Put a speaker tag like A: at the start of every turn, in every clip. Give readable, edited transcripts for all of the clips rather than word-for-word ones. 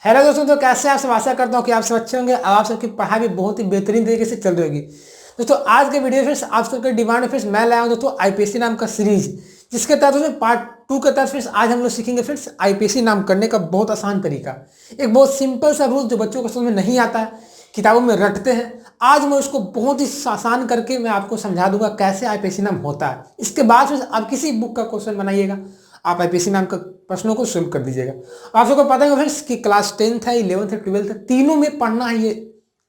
A: Hello दोस्तों, तो कैसे आप सब? आशा करता हूँ कि आप सब अच्छे होंगे और आप सबकी पढ़ाई भी बहुत ही बेहतरीन तरीके से चल रही होगी। दोस्तों आज के वीडियो फिर आप सबके डिमांड फिर मैं लाया हूँ दोस्तों आईपीएससी नाम का सीरीज, जिसके तहत उसमें पार्ट 2 के तहत फिर आज हम लोग सीखेंगे फिर आईपीएससी नाम करने का बहुत आसान तरीका। एक बहुत सिंपल सा रूल जो बच्चों को समझ में नहीं आता है, किताबों में रटते हैं। आज मैं उसको बहुत ही आसान करके मैं आपको समझा दूंगा कैसे आईपीएससी नाम होता है। इसके बाद फिर आप किसी बुक का क्वेश्चन बनाइएगा, आप आईपीएससी नाम का प्रश्नों को सोल्व कर दीजिएगा। आप सबको पता है फ्रेंड्स कि क्लास 10th है, 11th है, 12th है, तीनों में पढ़ना है ये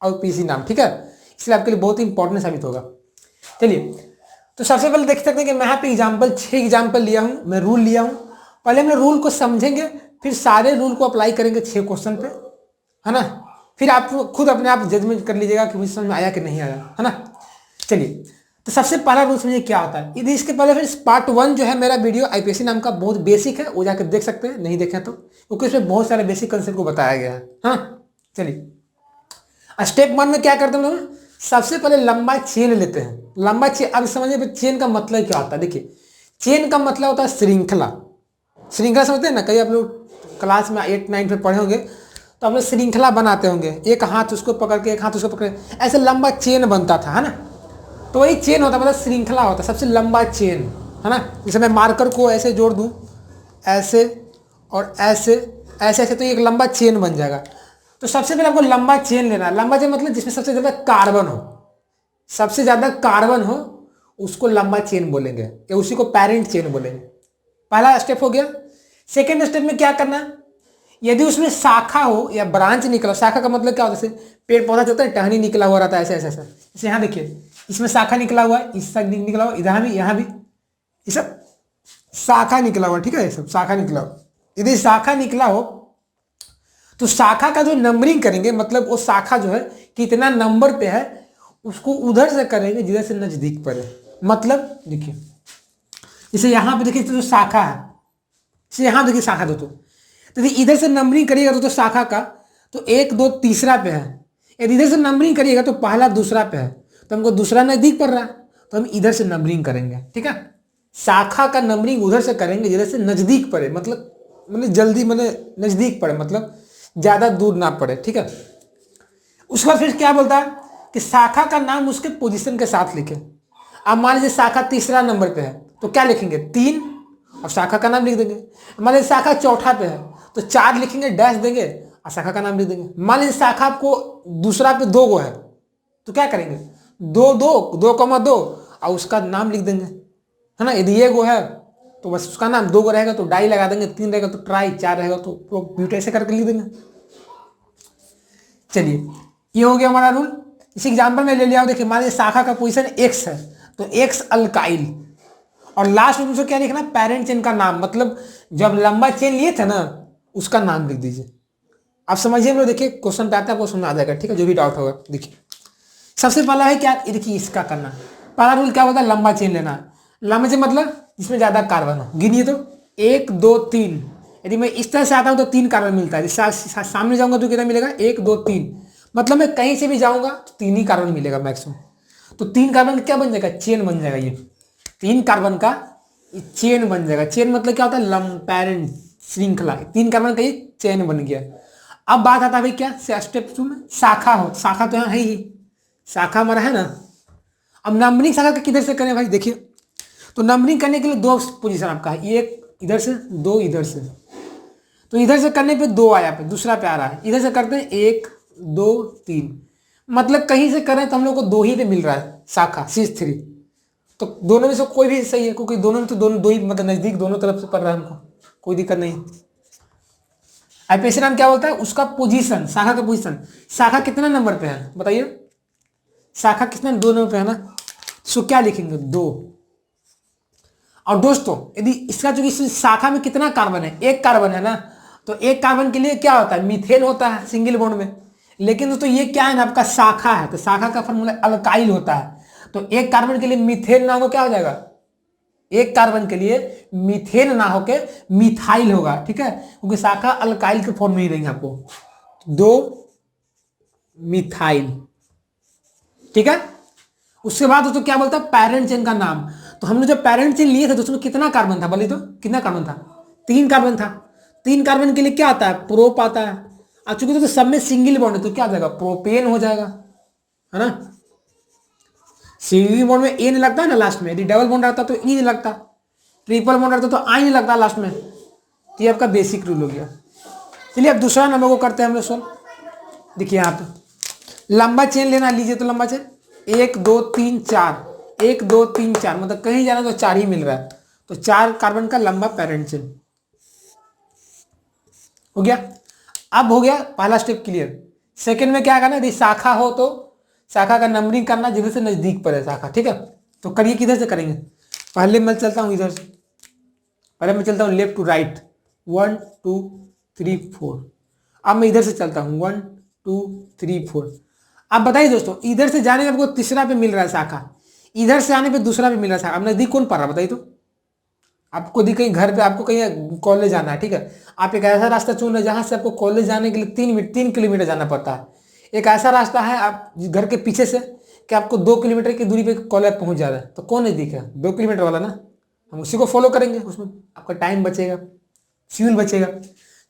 A: आईपीएससी नाम, ठीक है। इसलिए आपके लिए बहुत ही इंपॉर्टेंट साबित होगा। चलिए, तो सबसे पहले देख सकते हैं कि मैं यहाँ पे एग्जाम्पल 6 एग्जाम्पल लिया हूँ, मैं रूल लिया हूँ। पहले हम रूल को समझेंगे, फिर सारे रूल को अप्लाई करेंगे 6 क्वेश्चन पे, है ना। फिर आप खुद अपने आप जजमेंट कर लीजिएगा कि मुझे समझ में आया कि नहीं आया, है ना। चलिए, तो सबसे पहला रूल समझिए क्या होता है। यदि इसके पहले फिर पार्ट 1 जो है मेरा वीडियो आईपीएससी नाम का बहुत बेसिक है, वो जाकर देख सकते हैं, नहीं देखें तो, क्योंकि इसमें बहुत सारे बेसिक कंसेप्ट को बताया गया है। हाँ, चलिए स्टेप 1 में क्या करते हैं हम लोग, सबसे पहले लंबा चेन लेते हैं। लंबा चेन, अब समझिए चेन का मतलब क्या होता है। देखिए, चेन का मतलब होता है श्रृंखला। श्रृंखला समझते हैं ना, कहीं आप लोग क्लास में 8 9 में पढ़े होंगे तो हम लोग श्रृंखला बनाते होंगे, एक हाथ उसको पकड़ के एक हाथ उसको पकड़ के, ऐसे लंबा चेन बनता था, है ना। तो वही चेन होता है, मतलब श्रृंखला होता है, सबसे लंबा चेन, है ना। जैसे मैं मार्कर को ऐसे जोड़ दूं, ऐसे और ऐसे ऐसे ऐसे, तो एक लंबा चेन बन जाएगा। तो सबसे पहले आपको लंबा चेन लेना है। लंबा चेन मतलब जिसमें सबसे ज़्यादा कार्बन हो, सबसे ज़्यादा कार्बन हो उसको लंबा चेन बोलेंगे, या उसी को पेरेंट चेन बोलेंगे। पहला स्टेप हो गया। सेकेंड स्टेप में क्या करना है, यदि उसमें शाखा हो या ब्रांच निकला, शाखा का मतलब क्या होता है, जैसे पेड़ पौधा चलता है, टहनी निकला हुआ रहता है, ऐसे ऐसे ऐसे। जैसे यहाँ देखिए, इसमें शाखा निकला हुआ है, इस साइड निकला हुआ, इधर भी, यहाँ भी, ये सब शाखा निकला हुआ, ठीक है, ये सब शाखा निकला हुआ। यदि शाखा निकला हो तो शाखा का जो नंबरिंग करेंगे, मतलब वो शाखा जो है कितना नंबर पे है, उसको उधर से करेंगे जिधर से नजदीक पड़े। मतलब देखिए, जैसे यहाँ पे देखिए तो शाखा है, जैसे यहाँ देखिए शाखा दो, तो इधर से नंबरिंग करिएगा तो शाखा का तो 1 2 तीसरा पे है। यदि इधर से नंबरिंग करिएगा तो पहला दूसरा पे है, तो हमको दूसरा नजदीक पड़ रहा है, तो हम इधर से नंबरिंग करेंगे, ठीक है। शाखा का नंबरिंग उधर से करेंगे जिधर से नजदीक पड़े, मतलब जल्दी, मतलब नजदीक पड़े, मतलब ज्यादा दूर ना पड़े, ठीक है। उसके बाद फिर क्या बोलता है कि शाखा का नाम उसके पोजीशन के साथ लिखे। अब मान लीजिए शाखा तीसरा नंबर पे है तो क्या लिखेंगे, 3, और शाखा का नाम लिख देंगे। मान लीजिए शाखा चौथा पे है तो 4 लिखेंगे, डैश देंगे और शाखा का नाम लिख देंगे। मान लीजिए शाखा आपको दूसरा पे 2 गो है तो क्या करेंगे, 2 2 2,2 और उसका नाम लिख देंगे, है ना। यदि ये गो है तो बस उसका नाम, 2 गो रहेगा तो डाई लगा देंगे, 3 रहेगा तो ट्राई, 4 रहेगा तो ब्यूट, ऐसे करके लिख देंगे। चलिए, ये हो गया हमारा रूल। इस एग्जाम्पल में ले लिया, देखिए मान लीजिए शाखा का पोजीशन x है तो x अल्काइल, और लास्ट में मुझे क्या लिखना, पेरेंट चेन का नाम, मतलब जब लंबा चेन लिए थे ना उसका नाम लिख दीजिए। आप समझिए हम लोग, देखिए क्वेश्चन पे आता है, आपको समझ आ जाएगा, ठीक है। जो भी डाउट होगा, देखिए सबसे पहला है क्या, देखिए इसका करना। पहला रूल क्या होता है, लंबा चेन लेना। लंबा चेन मतलब जिसमें ज्यादा कार्बन हो। गिनिए तो 1 2 3। यदि मैं इस तरह से आता हूं तो 3 कार्बन मिलता है, सामने जाऊंगा तो कितना मिलेगा, 1 2 3। मतलब मैं कहीं से भी जाऊंगा तो 3 ही कार्बन मिलेगा मैक्सिमम। तो 3 कार्बन का क्या बन जाएगा, चेन बन जाएगा। ये 3 कार्बन का चेन बन जाएगा। चेन मतलब क्या होता है, पेरेंट श्रृंखला। 3 कार्बन का ये चेन बन गया। अब बात आता है भाई क्या, स्टेप 2 में शाखा हो। शाखा तो यहाँ है ही, शाखा हमारा है ना। अब नंबरिंग शाखा का किधर से करें भाई, देखिए तो नंबरिंग करने के लिए 2 पोजीशन आपका है, एक इधर से, 2 इधर से। तो इधर से करने पे 2 आया, पे दूसरा पे आ रहा है। इधर से करते हैं 1 2 3, मतलब कहीं से करें तो हम लोग को 2 ही पे मिल रहा है शाखा, C3। तो दोनों में से कोई भी सही है, क्योंकि दोनों में तो दोनों 2 ही, मतलब नजदीक दोनों तरफ से पड़ रहा है हमको, कोई दिक्कत नहीं। आईपीएससी नाम क्या बोलता है, उसका पोजीशन, शाखा का पोजीशन। शाखा कितना नंबर पे है बताइए, शाखा कितना, 2 नंबर पे है ना। सो क्या लिखेंगे, 2। और दोस्तों यदि इसका जो इस शाखा में कितना कार्बन है, 1 कार्बन है ना, तो 1 कार्बन के लिए क्या होता है, मीथेन होता है सिंगल बॉन्ड में। लेकिन दोस्तों ये क्या है ना, आपका शाखा है, तो शाखा का फॉर्मूला अल्काइल होता है। तो 1 कार्बन के लिए मीथेन ना हो क्या हो जाएगा, 1 कार्बन के लिए मीथेन ना होके मिथाइल होगा, ठीक है, क्योंकि शाखा अल्काइल के फॉर्म में ही रहेंगे आपको, 2 मिथाइल, ठीक है। उसके बाद दोस्तों क्या बोलता है, पेरेंट चेन का नाम। तो हमने जो पेरेंट चेन लिए थे दोस्तों, कितना कार्बन था बोलिए तो, कितना कार्बन था, 3 कार्बन था। 3 कार्बन के लिए क्या आता है, प्रोप आता है, अब चूंकि तो सब में सिंगल बॉन्ड है तो क्या हो जाएगा, प्रोपेन हो जाएगा, है ना। सिंगल बॉन्ड में ए नहीं लगता है ना लास्ट में, यदि डबल बॉन्ड रहता तो ई नहीं लगता, ट्रिपल बॉन्ड रहता तो आई नहीं लगता लास्ट में। तो ये आपका बेसिक रूल हो गया। चलिए अब दूसरा नंबर को करते हैं हम लोग सॉल्व। देखिए यहाँ पे लंबा चेन लेना, लीजिए तो लंबा चेन 1 2 3 4, 1 2 3 4, मतलब कहीं जाना तो 4 ही मिल रहा है, तो 4 कार्बन का लंबा पैरेंट चेन हो गया। अब हो गया पहला स्टेप क्लियर। सेकंड में क्या करना, यदि शाखा हो तो शाखा का नंबरिंग करना जिधर से नजदीक पड़े शाखा, ठीक है। तो करिए, किधर से करेंगे, पहले मैं चलता हूँ इधर से, पहले मैं चलता हूँ लेफ्ट टू राइट 1 2 3 4। अब मैं इधर से चलता हूँ 1 2 3 4। अब बताइए दोस्तों, इधर से जाने में आपको तीसरा पे मिल रहा है शाखा, इधर से आने पे दूसरा पे मिल रहा है शाखा, अब नजदीक कौन पड़ रहा है बताइए तो। आपको दी कहीं घर पे, आपको कहीं कॉलेज जाना है, ठीक है, आप एक ऐसा रास्ता चुन रहे जहाँ से आपको कॉलेज जाने के लिए 3 किलोमीटर जाना पड़ता है। एक ऐसा रास्ता है आप घर के पीछे से कि आपको 2 किलोमीटर की दूरी पे कॉलेज पहुंच जा रहा है, तो कौन नजदीक है, 2 किलोमीटर वाला ना, हम उसी को फॉलो करेंगे, उसमें आपका टाइम बचेगा, फ्यूल बचेगा,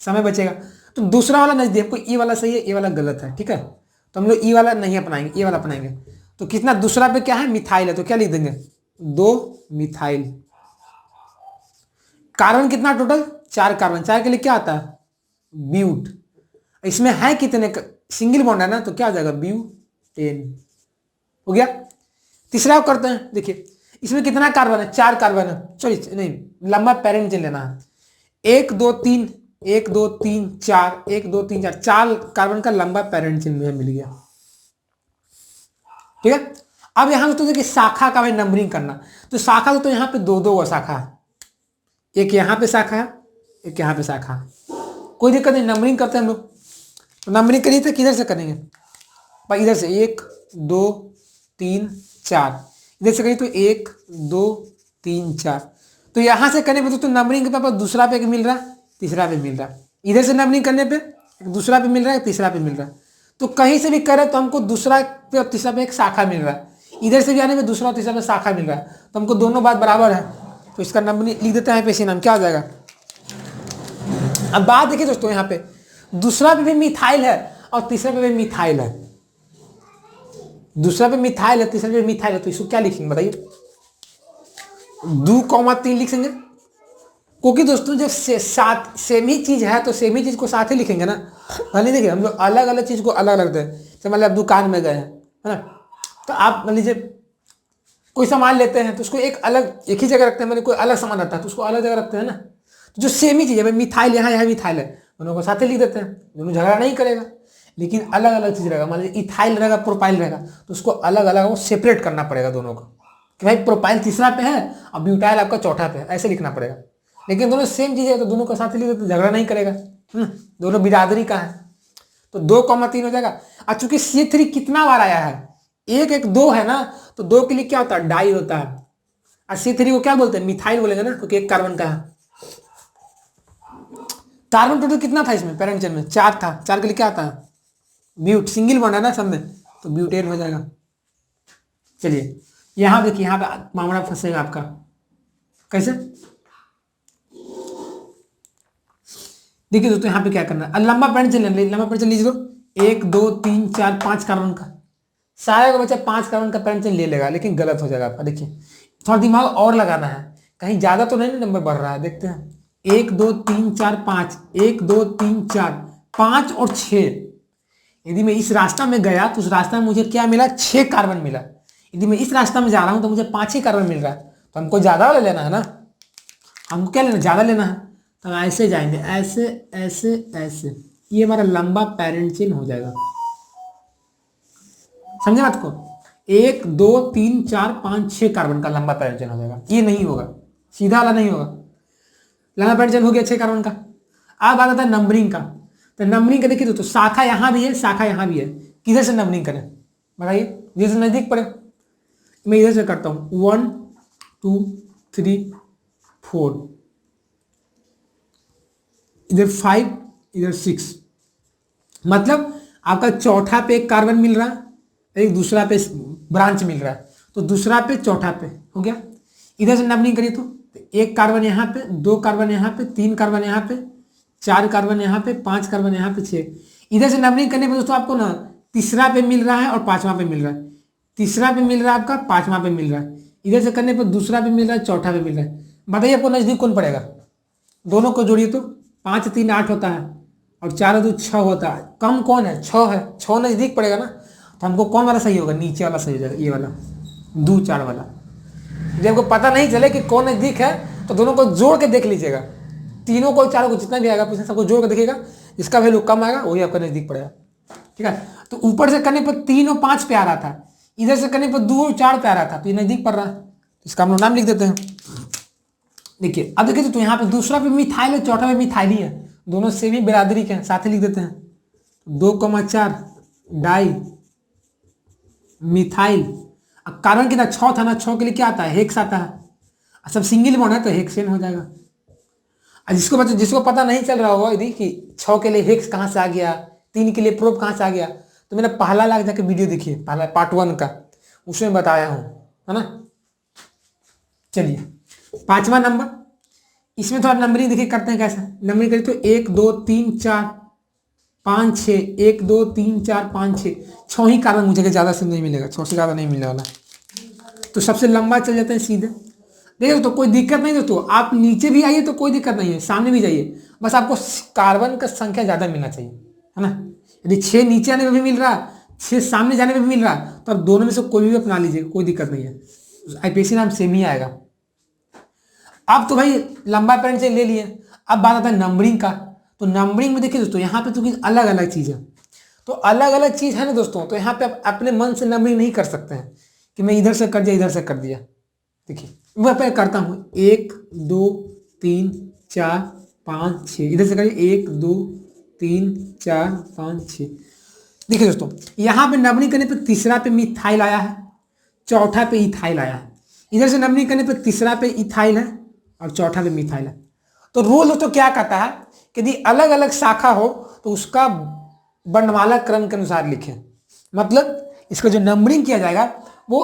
A: समय बचेगा। तो दूसरा वाला नजदीक, आपको ई वाला सही है, ये वाला गलत है, ठीक है, तो हम लोग ई वाला नहीं अपनाएंगे, ये वाला अपनाएंगे। तो कितना, दूसरा पे क्या है, मिथाइल है, तो क्या लिख देंगे 2 मिथाइल। कार्बन कितना टोटल, 4 कार्बन, 4 के लिए क्या आता है ब्यूट, इसमें है कितने, सिंगल बॉन्ड है ना, तो क्या हो जाएगा ब्यूटेन हो गया। तीसरा करते हैं, देखिए इसमें कितना कार्बन है, 4 कार्बन है, सॉरी नहीं, लंबा पैरेंट चेन लेना है, 1 2 3 1 2 3 4 1 2 3 4, 4 कार्बन का लंबा पैरेंट चेन मुझे मिल गया, ठीक है। अब यहां तो देखिए शाखा का भी नंबरिंग करना, तो शाखा तो यहाँ पे 2 शाखा है, एक यहाँ पे शाखा है, एक यहाँ पे शाखा है, कोई दिक्कत नहीं, नंबरिंग करते हैं हम लोग। तो नंबरिंग करिए तो किधर से करेंगे भाई, इधर से 1 2 3 4, इधर से करिए तो 1 2 3 4। तो यहाँ से करने पे तो नंबरिंग के पास दूसरा पे मिल रहा है, तीसरा पे मिल रहा है, इधर से नंबरिंग करने पे दूसरा पे मिल रहा है, तीसरा पे मिल रहा है। तो कहीं से भी करे तो हमको दूसरा पे और तीसरा पे एक शाखा मिल रहा है, इधर से भी आने में दूसरा और तीसरा पे शाखा मिल रहा है, तो हमको दोनों बात बराबर है, तो इसका नंबर लिख देते हैं पेशी नाम, क्या हो जाएगा। अब बात देखिए दोस्तों, यहाँ पे दूसरा पे भी मिथाइल है और तीसरा पे भी मिथाइल है, दूसरा पे मिथाइल है, तीसरा पे मिथाइल है, तो इसको क्या लिखेंगे बताइए, 2,3 लिख देंगे, क्योंकि दोस्तों जब साथ सेम ही चीज है तो सेम ही चीज को साथ ही लिखेंगे ना। मान लीजिए हम लोग अलग अलग चीज को अलग अलग दें, जैसे मान लीजिए आप दुकान में गए हैं, है ना, तो आप मान लीजिए कोई सामान लेते हैं तो उसको एक ही जगह रखते हैं, मतलब कोई अलग सामान रहता है तो उसको अलग जगह रखते हैं ना, तो जो सेम ही चीज़ है, मिथाइल यहाँ मिथाइल है, दोनों को साथ ही लिख देते हैं, दोनों झगड़ा नहीं करेगा। लेकिन अलग अलग चीज़ रहेगा, मान लीजिए इथाइल रहेगा, प्रोपाइल रहेगा, तो उसको अलग अलग वो सेपरेट करना पड़ेगा दोनों को, कि भाई प्रोपाइल तीसरा पे है और ब्यूटाइल आपका चौथा पे है, ऐसे लिखना पड़ेगा। लेकिन दोनों सेम चीज़ है तो दोनों को साथ ही लिख देते, झगड़ा नहीं करेगा, दोनों बिरादरी का है, तो 2,3 हो जाएगा। और चूंकि C3 कितना बार आया है, 1 1 2 है ना, तो 2 के लिए क्या होता है, डाई होता है, और C3 को क्या बोलते हैं, मिथाइल बोलेंगे ना, क्योंकि 1 कार्बन का है। कार्बन टोटल कितना था इसमें पैरेंट चेन में, 4 था, 4 के लिए क्या आता है ब्यूट, सिंगल बॉन्ड है ना सब में, तो ब्यूटेन हो जाएगा। चलिए यहां देखिए, यहाँ पे मामला फंसेगा आपका, कैसे देखिए दोस्तों, यहाँ पे क्या करना है, लंबा पैरेंट चेन लंबा पैरेंट चेन लीजिए, 1 2 3 4 5 कार्बन का, सारे का बच्चा 5 कार्बन का पैरेंट चेन ले लेगा, लेकिन गलत हो जाएगा आपका। देखिए थोड़ा दिमाग और लगाना है, कहीं ज्यादा तो नहीं नंबर बढ़ रहा है, देखते हैं 1 2 3 4 5, 1 2 3 4 5 और 6। यदि मैं इस रास्ता में गया तो उस रास्ता में मुझे क्या मिला, 6 कार्बन मिला। यदि मैं इस रास्ता में जा रहा हूं तो मुझे 5 ही कार्बन मिल रहा है, तो हमको ज्यादा वाला लेना है ना, हमको क्या लेना, ज्यादा लेना है, तो हम ऐसे जाएंगे, ऐसे ऐसे ऐसे, ये हमारा लंबा पैरेंट चेन हो जाएगा, समझे बात को, 1 2 3 4 5 6 कार्बन का लंबा पैरेंट चेन हो जाएगा। ये नहीं होगा, सीधा वाला नहीं होगा, लंबा पैरेंट चेन हो गया 6 कार्बन का। अब आता है नंबरिंग का, तो नंबरिंग का देखिए तो शाखा यहाँ भी है, शाखा यहाँ भी है, किधर से नंबरिंग करें बताइए, जिधर से नजदीक पड़े। मैं इधर से करता हूँ 1 2 3 4, इधर 5, इधर 6, मतलब आपका चौथा पे एक कार्बन मिल रहा है, एक दूसरा पे ब्रांच मिल रहा है, तो दूसरा पे चौथा पे हो गया। इधर से नंबरिंग करिए तो 1 कार्बन यहाँ पे, 2 कार्बन यहाँ पे, 3 कार्बन यहाँ पे, 4 कार्बन यहाँ पे, 5 कार्बन यहाँ पे, 6, इधर से नंबरिंग करने पर दोस्तों आपको ना तीसरा पे मिल रहा है और पांचवा पे मिल रहा है, तीसरा पे मिल रहा है आपका, पांचवा पे मिल रहा है। इधर से करने पर दूसरा पे मिल रहा है, चौथा पे मिल रहा है। बताइए आपको नजदीक कौन पड़ेगा? दोनों को जोड़िए तो 5 3 8 होता है और 4 2 6 होता है। कम कौन है? 6 है, 6 नजदीक पड़ेगा ना। तो हमको कौन वाला सही होगा? नीचे वाला सही हो जाएगा, ये वाला 2 4 वाला। जब आपको पता नहीं चले कि कौन नजदीक है तो दोनों को जोड़ के देख लीजिएगा, तीनों को चारों को जितना भी आएगा पिछले सबको जोड़ के देखिएगा, जिसका वैल्यू कम आएगा वही आपका नजदीक पड़ेगा। ठीक है, तो ऊपर से करने पर 3 और 5 पे आ रहा था, इधर से करने पर 2 और 4 पे आ रहा था, तो ये नजदीक पड़ रहा है। इसका हम लोग नाम लिख देते हैं। देखिए अब देखिए तो यहाँ पे दूसरा पे मिथाइल है, चौथा पे मिथाइली है, दोनों सेम ही बिरादरी के हैं, साथ ही लिख देते हैं 2,4 डाई मिथाइल। अब कार्बन कितना 6 था ना, 6 के लिए क्या आता है? हेक्स आता है। सब सिंगल बॉन्ड है तो हेक्सेन हो जाएगा। जिसको पता नहीं चल रहा होगा यदि कि 6 के लिए हेक्स कहाँ से आ गया, 3 के लिए प्रोप कहाँ से आ गया, तो मैंने पहला लाख जाकर वीडियो देखिए, पहला पार्ट 1 का, उसमें बताया हूँ, है ना। चलिए 5वां नंबर, इसमें थोड़ा नंबरिंग देखिए करते हैं कैसा। नंबरिंग करिए तो 1 2 3 4 5 6, 1 2 3 4 5 6, 6 ही कार्बन मुझे ज़्यादा से नहीं मिलेगा, 6 से ज़्यादा नहीं मिलने वाला। तो सबसे लंबा चल जाते हैं सीधे। देखिए तो कोई दिक्कत नहीं दोस्तों, आप नीचे भी आइए तो कोई दिक्कत नहीं है, सामने भी जाइए, बस आपको कार्बन का संख्या ज़्यादा मिलना चाहिए, है ना। यदि 6 नीचे आने में भी मिल रहा, 6 सामने जाने में भी मिल रहा, तो आप दोनों में से कोई भी अपना लीजिए, कोई दिक्कत नहीं है, आईपीएससी नाम सेम ही आएगा। अब तो भाई लंबा पैरेंट से ले लिए, अब बात आता है नंबरिंग का। तो नंबरिंग में देखिए दोस्तों यहाँ पे तो अलग अलग चीज़ है, तो अलग अलग चीज़ है ना दोस्तों, तो यहाँ पे आप अपने मन से नंबरिंग नहीं कर सकते हैं कि मैं इधर से कर दिया इधर से कर दिया। देखिए मैं पहले करता हूँ 1 2 3 4 5 6, इधर से करिए 1 2 3 4 5 6। देखिए दोस्तों यहाँ पे नंबरिंग करने पे तीसरा पे मिथाइल आया है, चौथा पे इथाइल आया है। इधर से नंबरिंग करने पे तीसरा पे इथाइल है और चौथा पे मिथाइल है। तो रूल दोस्तों क्या कहता है कि यदि अलग अलग शाखा हो तो उसका वर्णमाला क्रम के अनुसार लिखें, मतलब इसका जो नंबरिंग किया जाएगा वो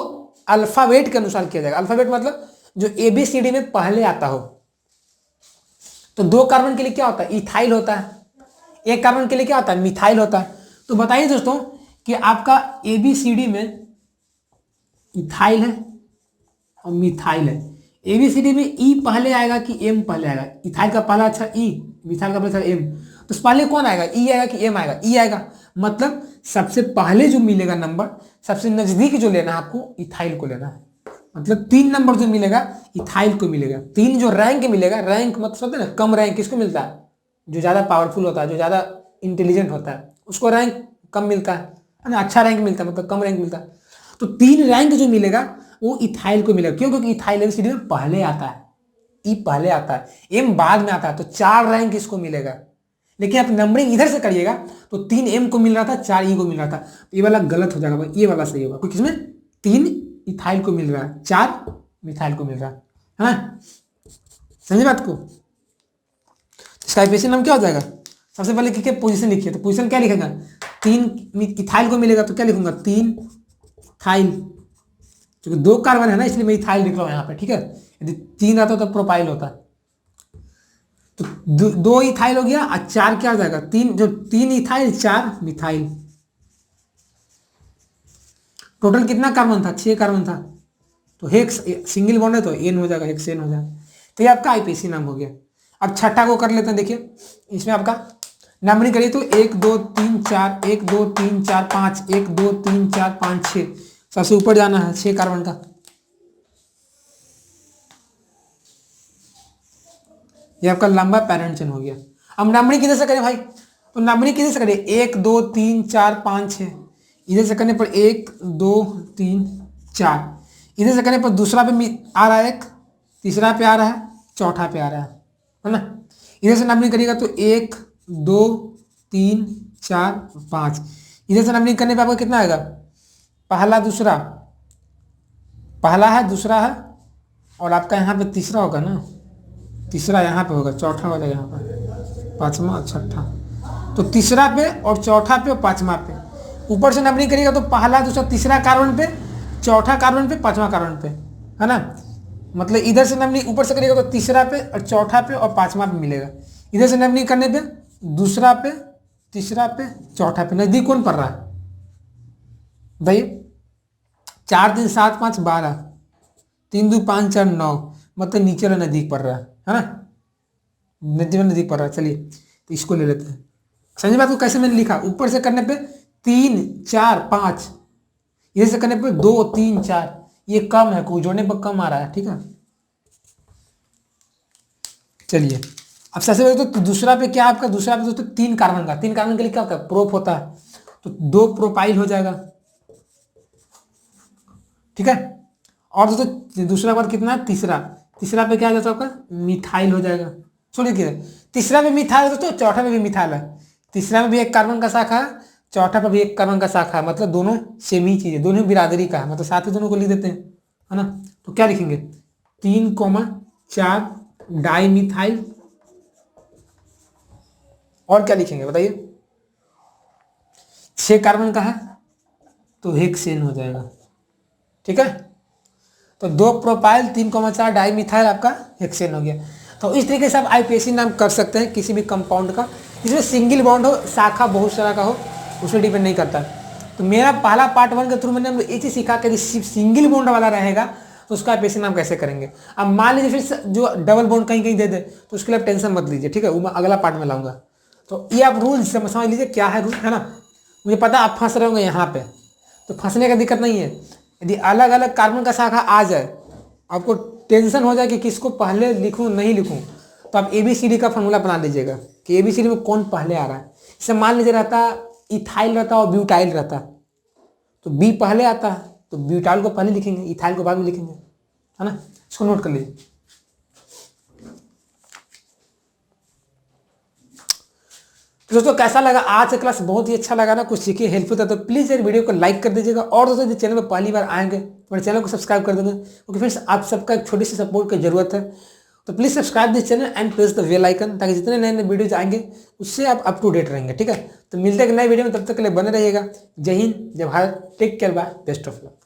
A: अल्फाबेट के अनुसार किया जाएगा। अल्फाबेट मतलब जो ABCD में पहले आता हो। तो 2 कार्बन के लिए क्या होता है? इथाइल होता है। 1 कार्बन के लिए क्या होता है? मिथाइल होता है। तो बताइए दोस्तों कि आपका ABCD में इथाइल है और मिथाइल है, ABCD में E पहले आएगा कि M पहले आएगा? इथाइल का पहला अक्षर E, मिथाइल का पहला अक्षर M, तो पहले कौन आएगा? E आएगा कि M आएगा? E आएगा। मतलब सबसे पहले जो मिलेगा नंबर, सबसे नजदीक जो लेना है आपको, इथाइल को लेना है। मतलब 3 नंबर जो मिलेगा इथाइल को मिलेगा। 3 जो रैंक मिलेगा, रैंक मतलब ना कम रैंक किसको मिलता है? जो ज़्यादा पावरफुल होता है, जो ज़्यादा इंटेलिजेंट होता है, उसको रैंक कम मिलता है ना, अच्छा रैंक मिलता है, मतलब कम रैंक मिलता है। तो 3 रैंक जो मिलेगा वो इथाइल को मिलेगा। क्यों? क्योंकि इथाइल ABCD में पहले आता है, E पहले आता है, M बाद में आता है, तो 4 रैंक इसको मिलेगा। लेकिन आप नंबरिंग इधर से करिएगा तो 3 M को मिल रहा था, 4 E को मिल रहा था, ये वाला गलत हो जाएगा, ये वाला सही होगा, क्योंकि इसमें 3 इथाइल को मिल रहा है, 4 मिथाइल को मिल रहा है ना। समझे बात को? इसका आईपीएससी नाम क्या हो जाएगा? सबसे पहले क्या पोजीशन लिखिए, तो पोजीशन क्या लिखेगा? 3 इथाइल को मिलेगा तो क्या लिखूंगा? 3 थाइल, क्योंकि 2 कार्बन है ना इसलिए मैं इथाइल लिख रहा हूँ यहाँ पे, ठीक है। यदि 3 आता तो प्रोपाइल होता। तो 2 इथाइल हो गया और 4 क्या हो जाएगा? 3 इथाइल 4 मिथाइल। टोटल कितना कार्बन था? 6 कार्बन था, तो हेक्स सिंगल बॉन्ड है तो एन हो जाएगा, हेक्सेन हो जाएगा। तो ये आपका आईपीएससी नाम हो गया। अब छठा को कर लेते हैं। देखिए इसमें आपका नंबरिंग करिए तो 1 2 3 4, 1 2 3 4 5, 1 2 3 4 5 6, सबसे ऊपर जाना है 6 कार्बन का। ये आपका लंबा पैरेंट चेन हो गया। अब नंबरिंग किधर से करें भाई? तो नंबरिंग किधर से करें? 1 2 3 4 5 6, इधर से करने पर 1 2 3 4, इधर से करने पर दूसरा पे आ रहा है 1, तीसरा पे आ रहा है, चौथा पे आ रहा है ना। इधर से नंबरिंग करिएगा तो 1 2 3 4 5, इधर से नंबरिंग करने पर आपको कितना आएगा? पहला दूसरा, पहला है, दूसरा है, और आपका यहाँ पे तीसरा होगा ना, तीसरा यहाँ पे होगा, चौथा वाला यहाँ पर, पाँचवा और छठा। तो तीसरा पे और चौथा पे और पाँचवा पे ऊपर से नंबरिंग करिएगा तो पहला दूसरा तीसरा कार्बन पे, चौथा कार्बन पे, पाँचवा कार्बन पे, है ना। मतलब इधर से नंबरिंग ऊपर से करिएगा तो तीसरा पे और चौथा पे और पाँचवा पे मिलेगा। इधर से नंबरिंग करने पे दूसरा पे, तीसरा पे, चौथा पे, नजदीक कौन पड़ रहा है भाई? 4 3 7 5 12, 3 2 5 4 9, मतलब नीचे वाला नजदीक पड़ रहा है ना? नजदीक पड़ रहा है। चलिए तो इसको ले लेते हैं। समझ बात को? कैसे मैंने लिखा, ऊपर से करने पे 3 4 5, इधर से करने पे 2 3 4, ये कम है, कोई जोड़ने पर कम आ रहा है, ठीक है। चलिए अब सबसे पहले तो दूसरा पे क्या आपका, दूसरा पे दोस्तों 3 कार्बन का, 3 कार्बन के लिए क्या होता है, प्रोप होता है, तो 2 प्रोपाइल हो जाएगा, ठीक है। और दोस्तों दूसरा बात कितना है, तीसरा, तीसरा पे क्या आ जाता है आपका, मिथाइल हो जाएगा। सुनिए तीसरा पे मिथाइल है दोस्तों, चौथा पे भी मिथाइल है। तीसरा में भी एक कार्बन का शाखा है, चौथा पे भी एक कार्बन का शाखा है, मतलब दोनों सेम ही चीज है, दोनों बिरादरी का है, मतलब साथ ही दोनों को लिख देते हैं, है ना। तो क्या लिखेंगे, 3,4 डाई मिथाइल, और क्या लिखेंगे बताइए, 6 कार्बन का है तो हेक्सेन हो जाएगा, ठीक है। तो 2 प्रोपाइल 3,4 डाई मिथाइल आपका हेक्सेन हो गया। तो इस तरीके से आप आईपीएसी नाम कर सकते हैं किसी भी कंपाउंड का, जिसमें सिंगल बॉन्ड हो, शाखा बहुत सारा का हो, उसमें डिपेंड नहीं करता। तो मेरा पहला पार्ट 1 के थ्रू मैंने ये चीज सीखा कि सिंगल बॉन्ड वाला रहेगा तो उसका आईपीएसी नाम कैसे करेंगे। अब मान लीजिए फिर जो डबल बॉन्ड कहीं कहीं दे दे तो उसके लिए आप टेंशन मत लीजिए, ठीक है, वो मैं अगला पार्ट में लाऊंगा। तो ये आप रूल समझ लीजिए क्या है रूल, है ना। मुझे पता आप फंस रहे होंगे यहाँ पे, तो फंसने का दिक्कत नहीं है। यदि अलग अलग कार्बन का शाखा आ जाए, आपको टेंशन हो जाए कि किसको पहले लिखूं नहीं लिखूं, तो आप ABCD का फॉर्मूला बना लीजिएगा कि ABCD में कौन पहले आ रहा है। जैसे मान लीजिए रहता इथाइल रहता और ब्यूटाइल रहता, तो बी पहले आता है तो ब्यूटाइल को पहले लिखेंगे, इथाइल को बाद में लिखेंगे, है ना। इसको नोट कर लीजिए। तो दोस्तों कैसा लगा आज का क्लास, बहुत ही अच्छा लगा ना, कुछ सीखिए, हेल्पफुल था, तो प्लीज़ यार वीडियो को लाइक कर दीजिएगा। और दोस्तों जो चैनल पर पहली बार आएंगे मेरे चैनल को सब्सक्राइब कर देंगे, क्योंकि फ्रेंड्स आप सबका एक छोटी सी सपोर्ट की जरूरत है। तो please subscribe this channel and press the bell icon, ताकि जितने नए नए वीडियोज आएंगे उससे आप अप टू डेट रहेंगे, ठीक है। तो मिलते हैं नए वीडियो में, तब तक के लिए बने रहिएगा। जय हिंद, जय Bharat, take care, bye, best of luck.